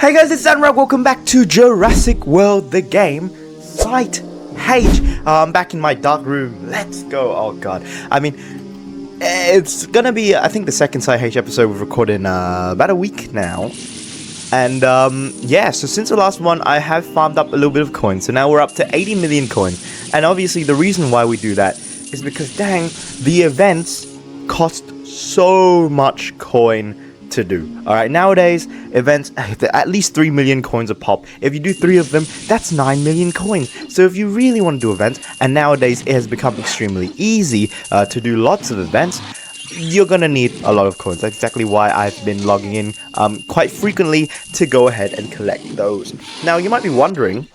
Hey guys, it's Spinraptor. Welcome back to Jurassic World, the game. Site H. I'm back in my dark room. Let's go. Oh god. I mean, it's gonna be, I think, the second Site H episode we've recorded in about a week now. And yeah, so since the last one, I have farmed up a little bit of coins. So now we're up to 80 million coins. And obviously, the reason why we do that is because, dang, the events cost so much coin to do. Alright, nowadays events at least 3 million coins a pop. If you do 3 of them, that's 9 million coins. So if you really want to do events, and nowadays it has become extremely easy to do lots of events, you're gonna need a lot of coins. That's exactly why I've been logging in quite frequently to go ahead and collect those. Now you might be wondering,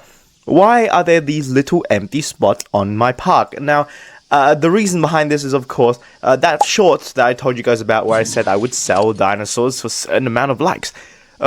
why are there these little empty spots on my park? Now the reason behind this is, of course, that shorts that I told you guys about where I said I would sell dinosaurs for a certain amount of likes.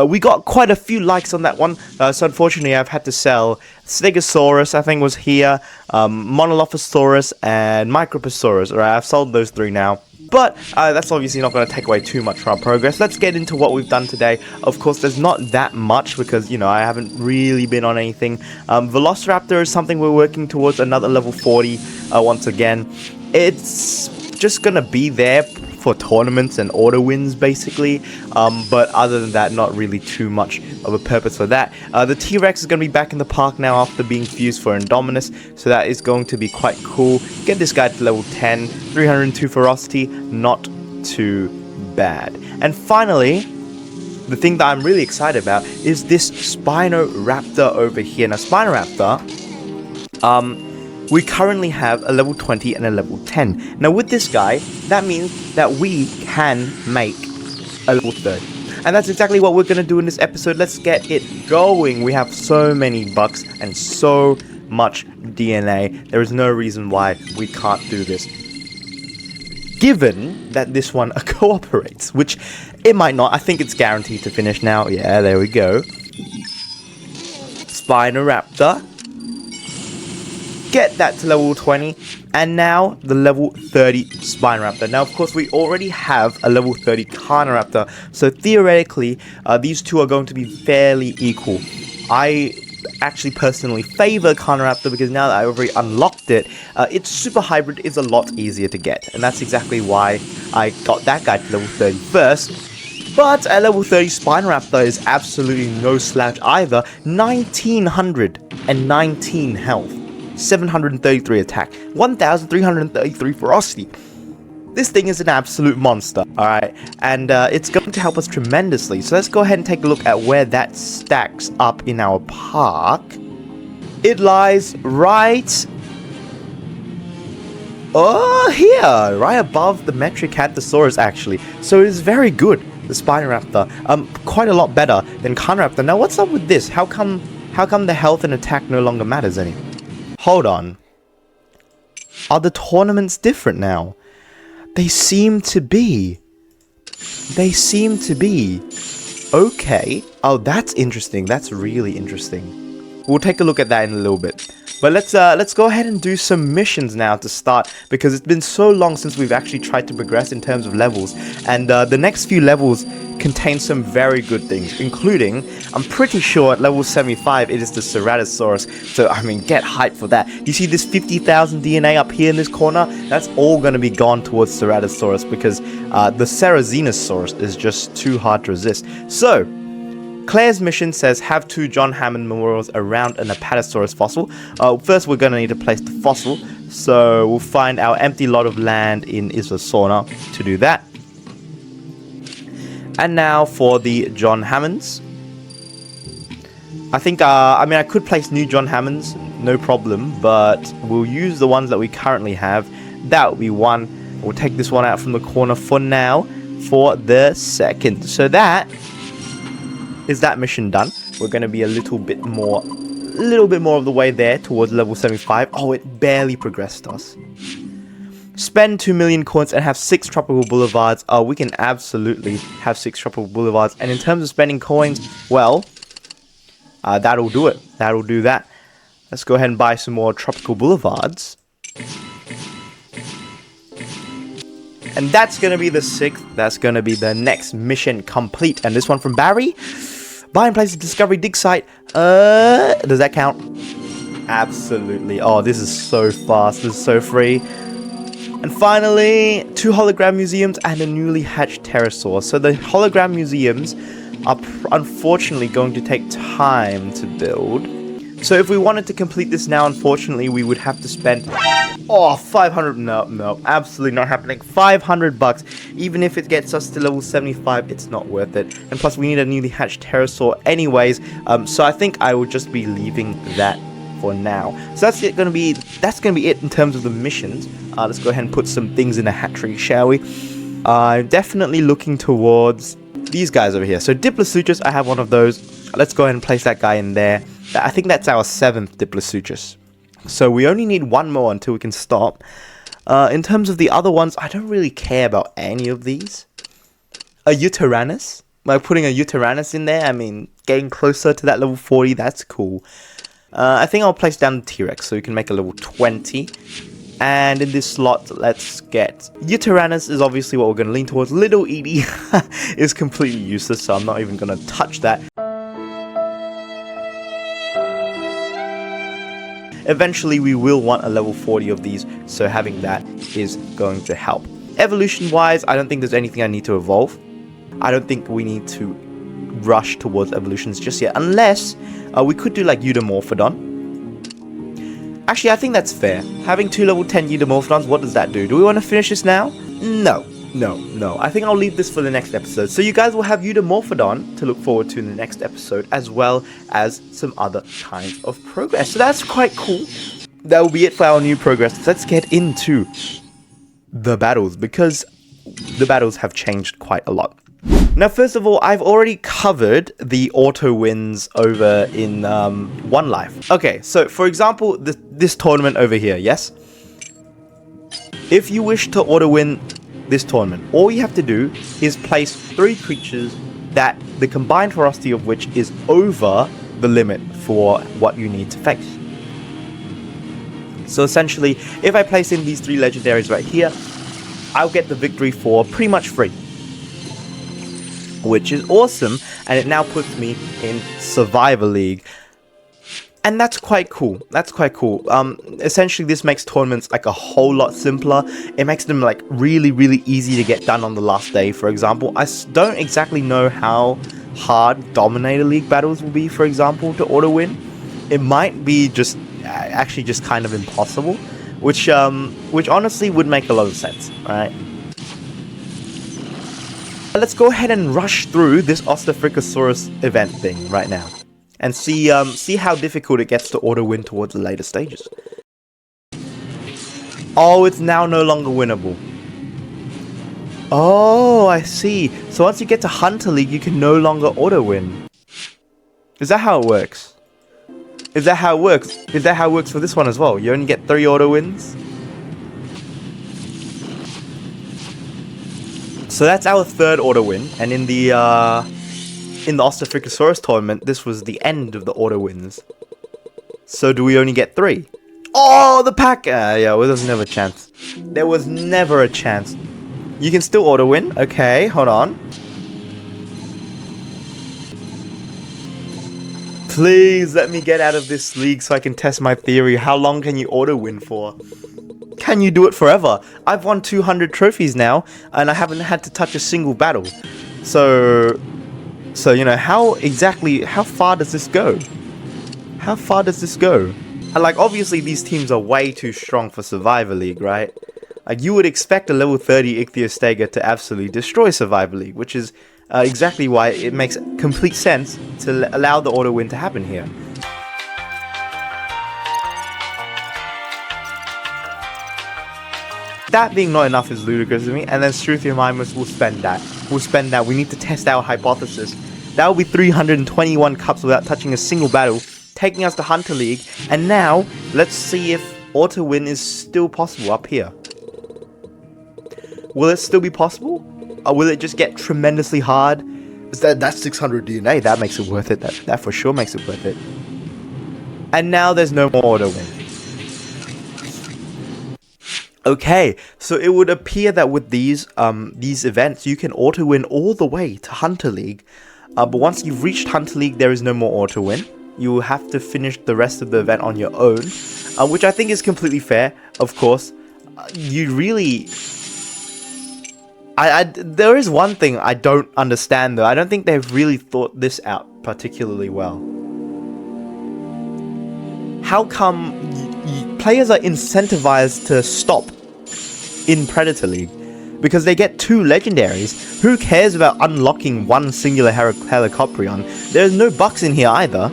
We got quite a few likes on that one, so unfortunately I've had to sell Stegosaurus, I think was here, Monolophosaurus, and Microposaurus. Alright, I've sold those 3 now. But that's obviously not going to take away too much from our progress. Let's get into what we've done today. Of course, there's not that much because, you know, I haven't really been on anything. Velociraptor is something we're working towards, another level 40 once again. It's just going to be there for tournaments and auto wins, basically. But other than that, not really too much of a purpose for that. The T-Rex is going to be back in the park now after being fused for Indominus, so that is going to be quite cool. Get this guy to level 10, 302 ferocity, not too bad. And finally, the thing that I'm really excited about is this Spinraptor over here. Now, Spinraptor, we currently have a level 20 and a level 10. Now with this guy, that means that we can make a level 30. And that's exactly what we're going to do in this episode. Let's get it going. We have so many bucks and so much DNA. There is no reason why we can't do this. Given that this one cooperates, which it might not. I think it's guaranteed to finish now. Yeah, there we go. Spinraptor. Get that to level 20, and now the level 30 Spinraptor. Now, of course, we already have a level 30 Carniraptor, so theoretically, these two are going to be fairly equal. I actually personally favor Carniraptor because now that I already unlocked it, its super hybrid is a lot easier to get, and that's exactly why I got that guy to level 30 first. But a level 30 Spinraptor is absolutely no slouch either. 1919 health. 733 attack, 1333 ferocity. This thing is an absolute monster, alright? And it's going to help us tremendously. So let's go ahead and take a look at where that stacks up in our park. It lies right here, right above the Metricanthosaurus, actually. So it is very good, the Spinraptor. Quite a lot better than Carniraptor. Now what's up with this? How come the health and attack no longer matters anymore? Hold on. Are the tournaments different now? They seem to be. Okay. Oh, that's interesting. That's really interesting. We'll take a look at that in a little bit. But let's go ahead and do some missions now to start, because it's been so long since we've actually tried to progress in terms of levels, and the next few levels contain some very good things, including, I'm pretty sure at level 75 it is the Ceratosaurus, so I mean, get hyped for that. You see this 50,000 DNA up here in this corner? That's all going to be gone towards Ceratosaurus because the Cerazenosaurus is just too hard to resist. So Claire's mission says have 2 John Hammond memorials around an Apatosaurus fossil. First we're going to need to place the fossil, so we'll find our empty lot of land in Isla Sorna to do that. And now for the John Hammonds. I think, I mean, I could place new John Hammonds, no problem, but we'll use the ones that we currently have. That will be one. We'll take this one out from the corner for now for the second. So that is that mission done. We're going to be a little bit more of the way there towards level 75. Oh, it barely progressed us. Spend 2 million coins and have 6 tropical boulevards. Oh, we can absolutely have 6 tropical boulevards. And in terms of spending coins, well, that'll do it. That'll do that. Let's go ahead and buy some more tropical boulevards. And that's going to be the 6th. That's going to be the next mission complete. And this one from Barry. Buy and place a discovery dig site. Does that count? Absolutely. Oh, this is so fast. This is so free. And finally, 2 hologram museums and a newly hatched pterosaur. So the hologram museums are unfortunately going to take time to build. So if we wanted to complete this now, unfortunately, we would have to spend 500. No, absolutely not happening. 500 bucks. Even if it gets us to level 75, it's not worth it. And plus, we need a newly hatched pterosaur anyways. So I think I will just be leaving that for now. So that's gonna be it in terms of the missions. Let's go ahead and put some things in the hatchery, shall we? I'm definitely looking towards these guys over here. So Diplosutris, I have one of those. Let's go ahead and place that guy in there. I think that's our 7th Diplosutris. So we only need one more until we can stop. In terms of the other ones, I don't really care about any of these. A Uteranus? By putting a Uteranus in there, I mean, getting closer to that level 40, that's cool. I think I'll place down the T-Rex so we can make a level 20. And in this slot, let's get... Uteranus is obviously what we're going to lean towards. Little Edie is completely useless, so I'm not even going to touch that. Eventually, we will want a level 40 of these, so having that is going to help. Evolution-wise, I don't think there's anything I need to evolve. I don't think we need to rush towards evolutions just yet, unless we could do like Eudomorphodon. Actually, I think that's fair. Having 2 level 10 Eudomorphodons, what does that do? Do we want to finish this now? No. I think I'll leave this for the next episode. So you guys will have Eudomorphodon to look forward to in the next episode, as well as some other kinds of progress. So that's quite cool. That will be it for our new progress. Let's get into the battles, because the battles have changed quite a lot. Now, first of all, I've already covered the auto wins over in One Life. Okay, so for example, this tournament over here, yes? If you wish to auto win this tournament, all you have to do is place 3 creatures that the combined ferocity of which is over the limit for what you need to face. So essentially, if I place in these 3 legendaries right here, I'll get the victory for pretty much free. Which is awesome, and it now puts me in Survivor League. And that's quite cool. Essentially, this makes tournaments like a whole lot simpler. It makes them like really easy to get done on the last day, for example. I don't exactly know how hard Dominator League battles will be, for example, to auto win. It might be just actually just kind of impossible, which honestly would make a lot of sense, right? Let's go ahead and rush through this Ostafricosaurus event thing right now, and see how difficult it gets to auto win towards the later stages. Oh, it's now no longer winnable. Oh, I see. So once you get to Hunter League, you can no longer auto win. Is that how it works? Is that how it works for this one as well? You only get 3 auto wins? So that's our 3rd auto win, and in the Ostafricosaurus tournament, this was the end of the auto wins. So do we only get 3? Oh, the pack! Yeah, well, there's never a chance. There was never a chance. You can still auto win. Okay, hold on. Please let me get out of this league so I can test my theory. How long can you auto win for? Can you do it forever? I've won 200 trophies now, and I haven't had to touch a single battle. So you know, how far does this go? How far does this go? And like, obviously these teams are way too strong for Survivor League, right? Like, you would expect a level 30 Ichthyostega to absolutely destroy Survivor League, which is exactly why it makes complete sense to allow the auto win to happen here. That being not enough is ludicrous to me, and then Struthiomimus will spend that. We need to test our hypothesis. That will be 321 cups without touching a single battle, taking us to Hunter League, and now, let's see if auto win is still possible up here. Will it still be possible? Or will it just get tremendously hard? That's 600 DNA, that makes it worth it, that for sure makes it worth it. And now there's no more auto win. Okay, so it would appear that with these events, you can auto win all the way to Hunter League. But once you've reached Hunter League, there is no more auto win. You will have to finish the rest of the event on your own, which I think is completely fair. Of course, you really. There is one thing I don't understand though. I don't think they've really thought this out particularly well. How come players are incentivized to stop in Predator League? Because they get 2 legendaries. Who cares about unlocking one singular Helicopterion? There's no bucks in here either.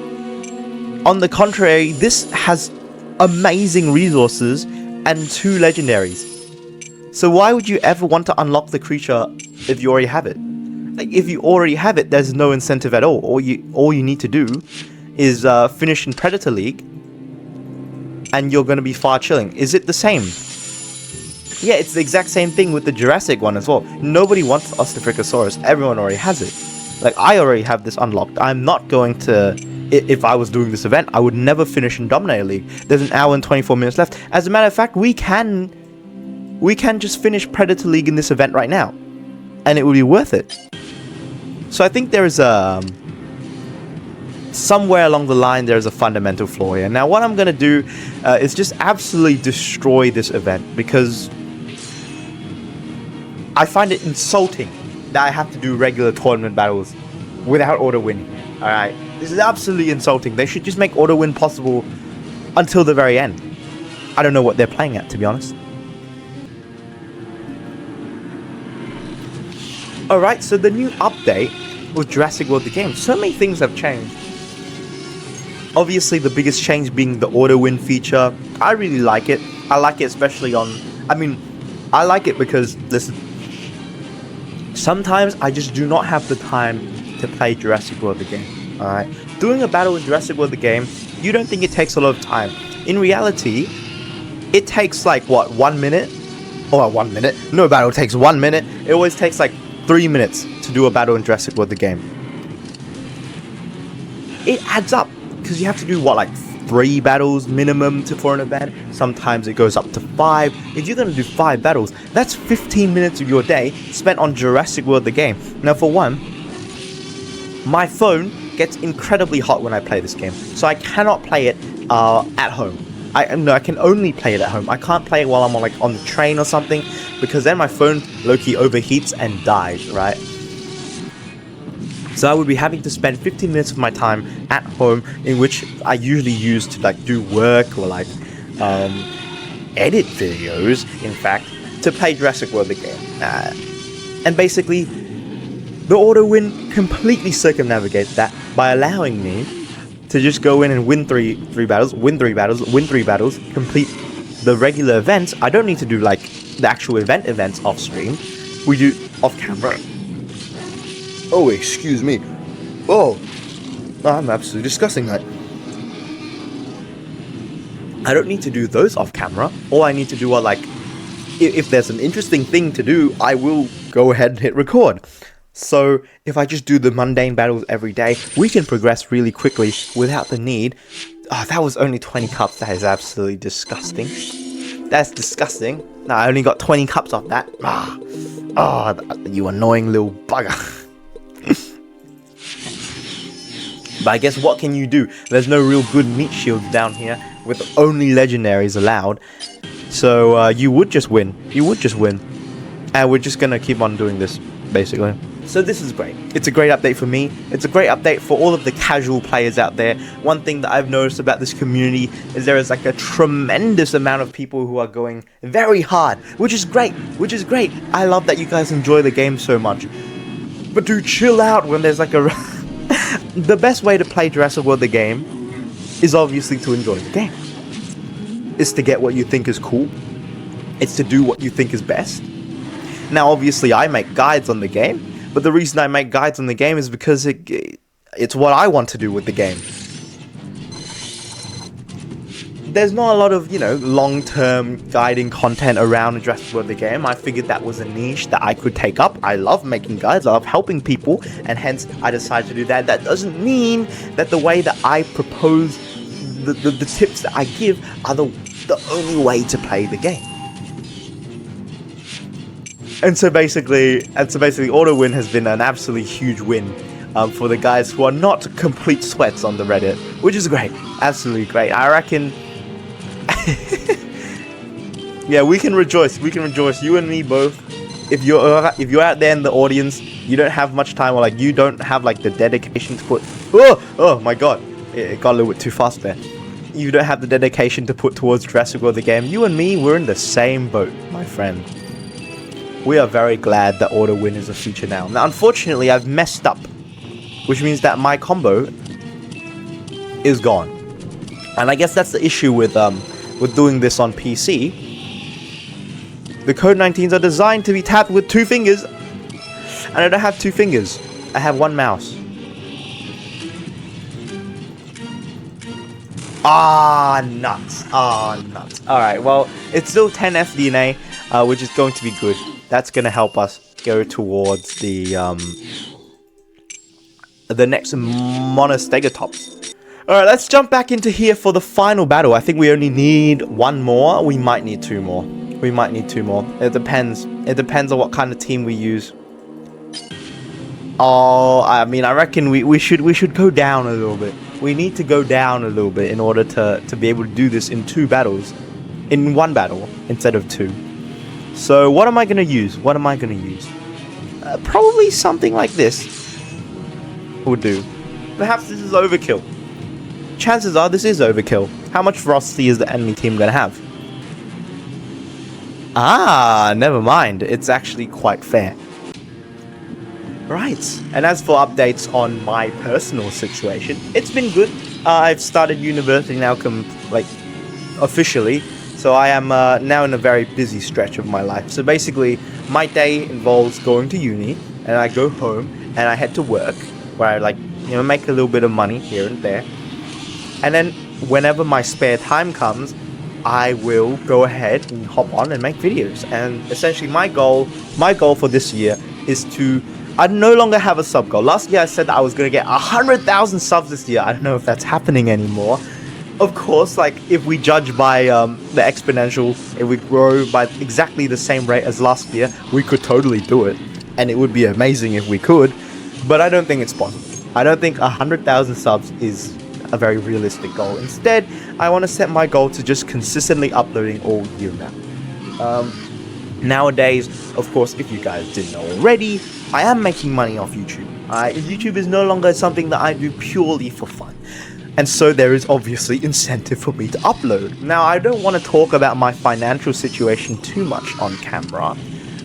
On the contrary, this has amazing resources and 2 legendaries. So why would you ever want to unlock the creature if you already have it? Like, if you already have it, there's no incentive at all. All you need to do is finish in Predator League, and you're going to be far chilling. Is it the same? Yeah, it's the exact same thing with the Jurassic one as well. Nobody wants Osteophricosaurus. Everyone already has it. Like, I already have this unlocked. I'm not going to... If I was doing this event, I would never finish in Dominator League. There's an hour and 24 minutes left. As a matter of fact, we can just finish Predator League in this event right now, and it would be worth it. So I think there is somewhere along the line there is a fundamental flaw here. Now what I'm going to do is just absolutely destroy this event, because I find it insulting that I have to do regular tournament battles without auto winning. Alright, this is absolutely insulting. They should just make auto win possible until the very end. I don't know what they're playing at, to be honest. Alright, so the new update with Jurassic World the game. So many things have changed. Obviously, the biggest change being the auto win feature. I really like it. I like it especially on... I like it because, listen, sometimes I just do not have the time to play Jurassic World the game. Alright? Doing a battle in Jurassic World the game, you don't think it takes a lot of time. In reality, it takes like, what, 1 minute? Or 1 minute? No battle takes 1 minute. It always takes like 3 minutes to do a battle in Jurassic World the game. It adds up, because you have to do what, like 3 battles minimum for an event. Sometimes it goes up to 5. If you're going to do 5 battles, that's 15 minutes of your day spent on Jurassic World the game. Now for one, my phone gets incredibly hot when I play this game, so I cannot play it at home. I can only play it at home. I can't play it while I'm on the train or something, because then my phone low-key overheats and dies, right? So I would be having to spend 15 minutes of my time at home, in which I usually use to like do work or like edit videos, in fact, to play Jurassic World the game. And basically, the auto win completely circumnavigates that by allowing me to just go in and win three battles, win 3 battles, complete the regular events. I don't need to do like the actual events off stream. We do off camera. Oh, excuse me. Oh, I'm absolutely discussing that. I don't need to do those off camera. All I need to do are like, if there's an interesting thing to do, I will go ahead and hit record. So if I just do the mundane battles every day, we can progress really quickly without the need. Oh, that was only 20 cups. That is absolutely disgusting. That's disgusting. No, I only got 20 cups off that. You annoying little bugger. But I guess what can you do? There's no real good meat shields down here with only legendaries allowed. So you would just win. And we're just going to keep on doing this, basically. So this is great. It's a great update for me. It's a great update for all of the casual players out there. One thing that I've noticed about this community is there is like a tremendous amount of people who are going very hard, which is great. I love that you guys enjoy the game so much. But do chill out when there's like a... The best way to play Jurassic World the game is obviously to enjoy the game. It's to get what you think is cool. It's to do what you think is best. Now obviously I make guides on the game, but the reason I make guides on the game is because it's what I want to do with the game. There's not a lot of, long-term guiding content around Jurassic World the game. I figured that was a niche that I could take up. I love making guides, I love helping people, and hence I decided to do that. That doesn't mean that the way that I propose, the tips that I give are the only way to play the game. And so basically auto win has been an absolutely huge win for the guys who are not complete sweats on the Reddit, which is great, absolutely great. I reckon, yeah, we can rejoice, you and me both. If you're out there in the audience, you don't have much time, or like you don't have like the dedication to put, oh my god, it got a little bit too fast there. You don't have the dedication to put towards Jurassic World the game. You and me, we're in the same boat, my friend. We are very glad that auto win is a feature now. Now, unfortunately, I've messed up, which means that my combo is gone. And I guess that's the issue with doing this on PC. The Code 19s are designed to be tapped with 2 fingers, and I don't have 2 fingers. I have 1 mouse. Nuts. Alright, well, it's still 10 FDNA, which is going to be good. That's going to help us go towards the next Monostegotops. Alright, let's jump back into here for the final battle. I think we only need 1 more. We might need 2 more. It depends. It depends on what kind of team we use. Oh, I mean, I reckon we should go down a little bit. We need to go down a little bit in order to be able to do this in 2 battles. In 1 battle instead of 2. So what am I going to use? Probably something like this would do. Perhaps this is overkill. Chances are this is overkill. How much ferocity is the enemy team going to have? Never mind. It's actually quite fair. Right. And as for updates on my personal situation, it's been good. I've started university now, officially. So I am now in a very busy stretch of my life. So basically, my day involves going to uni, and I go home, and I head to work, where I make a little bit of money here and there. And then whenever my spare time comes, I will go ahead and hop on and make videos. And essentially my goal for this year is to, I no longer have a sub goal. Last year I said that I was going to get 100,000 subs this year. I don't know if that's happening anymore. Of course, if we judge by the exponential, if we grow by exactly the same rate as last year, we could totally do it. And it would be amazing if we could. But I don't think it's possible. I don't think 100,000 subs is a very realistic goal. Instead, I want to set my goal to just consistently uploading all year now. Nowadays, of course, if you guys didn't know already, I am making money off YouTube. YouTube is no longer something that I do purely for fun. And so there is obviously incentive for me to upload. Now, I don't want to talk about my financial situation too much on camera.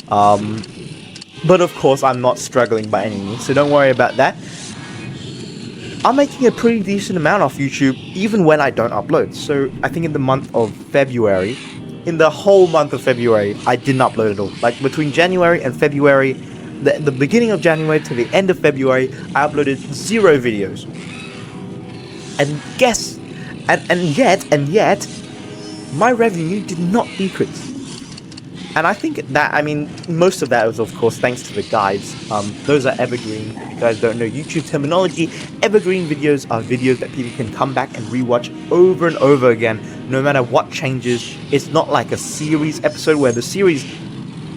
But of course, I'm not struggling by any means, so don't worry about that. I'm making a pretty decent amount off YouTube, even when I don't upload. So I think in the month of February, in the whole month of February, I didn't upload at all. Between January and February, the beginning of January to the end of February, I uploaded 0 videos. And yet, my revenue did not decrease. And I think that, most of that was, of course, thanks to the guides. Those are evergreen. If you guys don't know YouTube terminology, evergreen videos are videos that people can come back and rewatch over and over again, no matter what changes. It's not like a series episode where the series...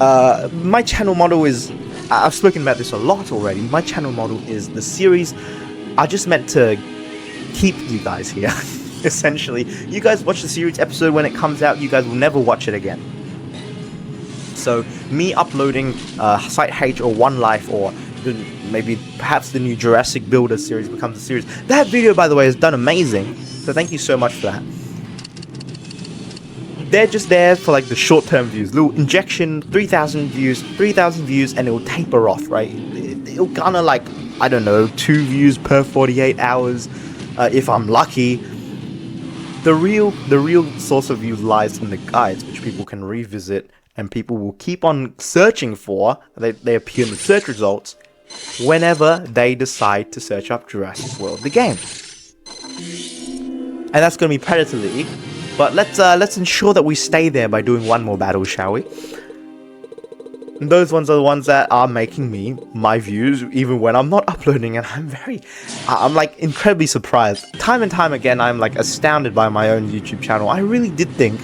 my channel model is... I've spoken about this a lot already. My channel model is the series are just meant to keep you guys here, essentially. You guys watch the series episode when it comes out, you guys will never watch it again. So me uploading Site H or One Life, or perhaps the new Jurassic Builder series becomes a series. That video, by the way, has done amazing. So thank you so much for that. They're just there for the short-term views. Little injection, 3,000 views, and it will taper off, right? It'll garner I don't know, 2 views per 48 hours, if I'm lucky. The real source of views lies in the guides, which people can revisit. And people will keep on searching for, they appear in the search results, whenever they decide to search up Jurassic World, the game. And that's going to be Predator League. But let's ensure that we stay there by doing 1 more battle, shall we? And those ones are the ones that are making me my views, even when I'm not uploading. And I'm incredibly surprised. Time and time again, I'm astounded by my own YouTube channel. I really did think,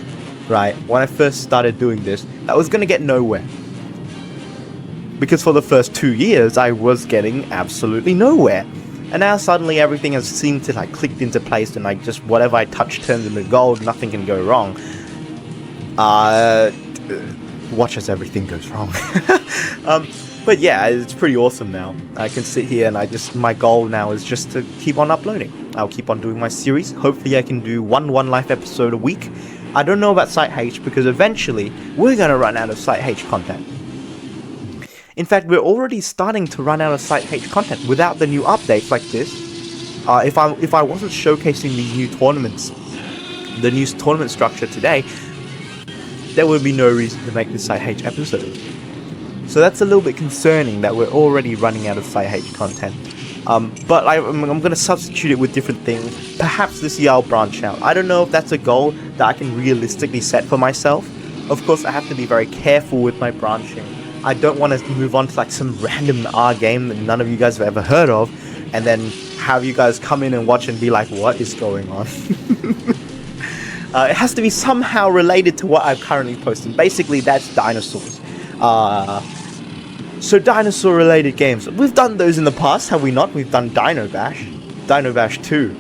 right, when I first started doing this, that was going to get nowhere. Because for the first 2 years, I was getting absolutely nowhere. And now suddenly everything has seemed to like clicked into place, and like just whatever I touch turns into gold, nothing can go wrong. Watch as everything goes wrong. But yeah, it's pretty awesome now. I can sit here and my goal now is just to keep on uploading. I'll keep on doing my series. Hopefully I can do one life episode a week. I don't know about Site H because eventually we're going to run out of Site H content. In fact, we're already starting to run out of Site H content without the new updates like this. If I wasn't showcasing these new tournaments, the new tournament structure today, there would be no reason to make this Site H episode. So that's a little bit concerning that we're already running out of Site H content. But I'm going to substitute it with different things. Perhaps this year I'll branch out. I don't know if that's a goal that I can realistically set for myself. Of course, I have to be very careful with my branching. I don't want to move on to like some random R game that none of you guys have ever heard of, and then have you guys come in and watch and be like, what is going on? It has to be somehow related to what I'm currently posting. Basically, that's dinosaurs. So dinosaur related games. We've done those in the past, have we not? We've done Dino Bash. Dino Bash 2.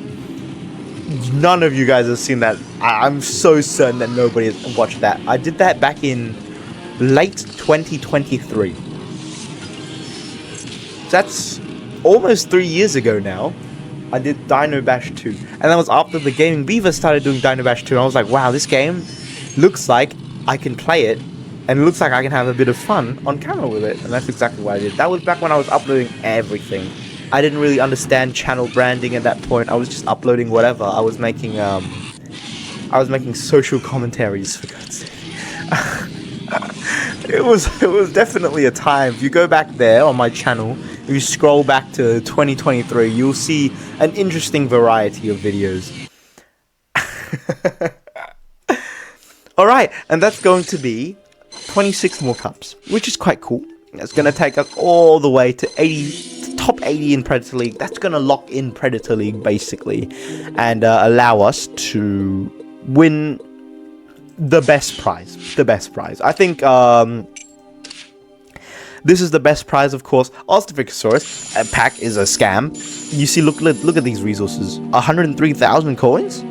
None of you guys have seen that. I'm so certain that nobody has watched that. I did that back in late 2023. That's almost 3 years ago now. I did Dino Bash 2. And that was after the Gaming Beaver started doing Dino Bash 2. And I was like, wow, this game looks like I can play it. And it looks like I can have a bit of fun on camera with it. And that's exactly what I did. That was back when I was uploading everything. I didn't really understand channel branding at that point. I was just uploading whatever. I was making social commentaries, for God's sake. It was definitely a time. If you go back there on my channel, if you scroll back to 2023, you'll see an interesting variety of videos. Alright, and that's going to be 26 more cups, which is quite cool. It's going to take us all the way to top 80 in Predator League. That's going to lock in Predator League, basically, and allow us to win the best prize. I think this is the best prize, of course. Ostrophicosaurus pack is a scam. You see, look at these resources. 103,000 coins,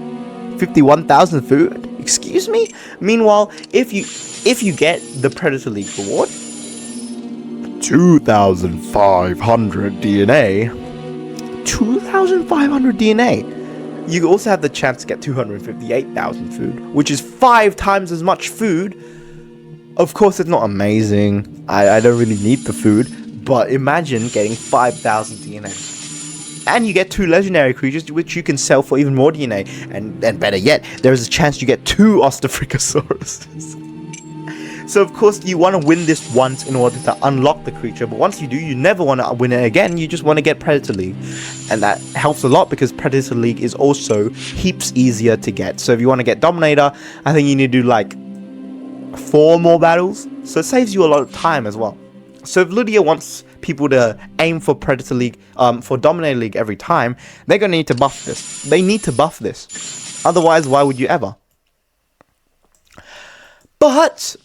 51,000 food. Excuse me. Meanwhile, if you get the Predator League reward, 2,500 DNA. 2,500 DNA. You also have the chance to get 258,000 food, which is 5 times as much food. Of course, it's not amazing. I don't really need the food, but imagine getting 5,000 DNA. And you get 2 legendary creatures, which you can sell for even more DNA. And better yet, there is a chance you get 2 Ostrophicosaurus. So of course, you want to win this once in order to unlock the creature, but once you do, you never want to win it again. You just want to get Predator League, and that helps a lot because Predator League is also heaps easier to get. So if you want to get Dominator, I think you need to do like 4 more battles, so it saves you a lot of time as well. So if Lydia wants people to aim for Predator League, for Dominator League every time, they're going to need to buff this. They need to buff this. Otherwise, why would you ever? But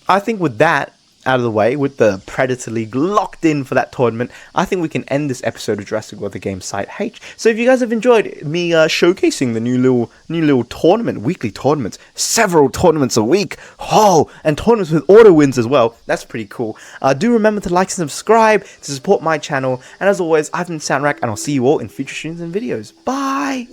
I think with that out of the way, with the Predator League locked in for that tournament, I think we can end this episode of Jurassic World the Game Site H. So if you guys have enjoyed me showcasing the new little tournament, weekly tournaments, several tournaments a week, and tournaments with auto wins as well, that's pretty cool. Do remember to like and subscribe to support my channel, and as always, I've been Soundrak, and I'll see you all in future streams and videos. Bye!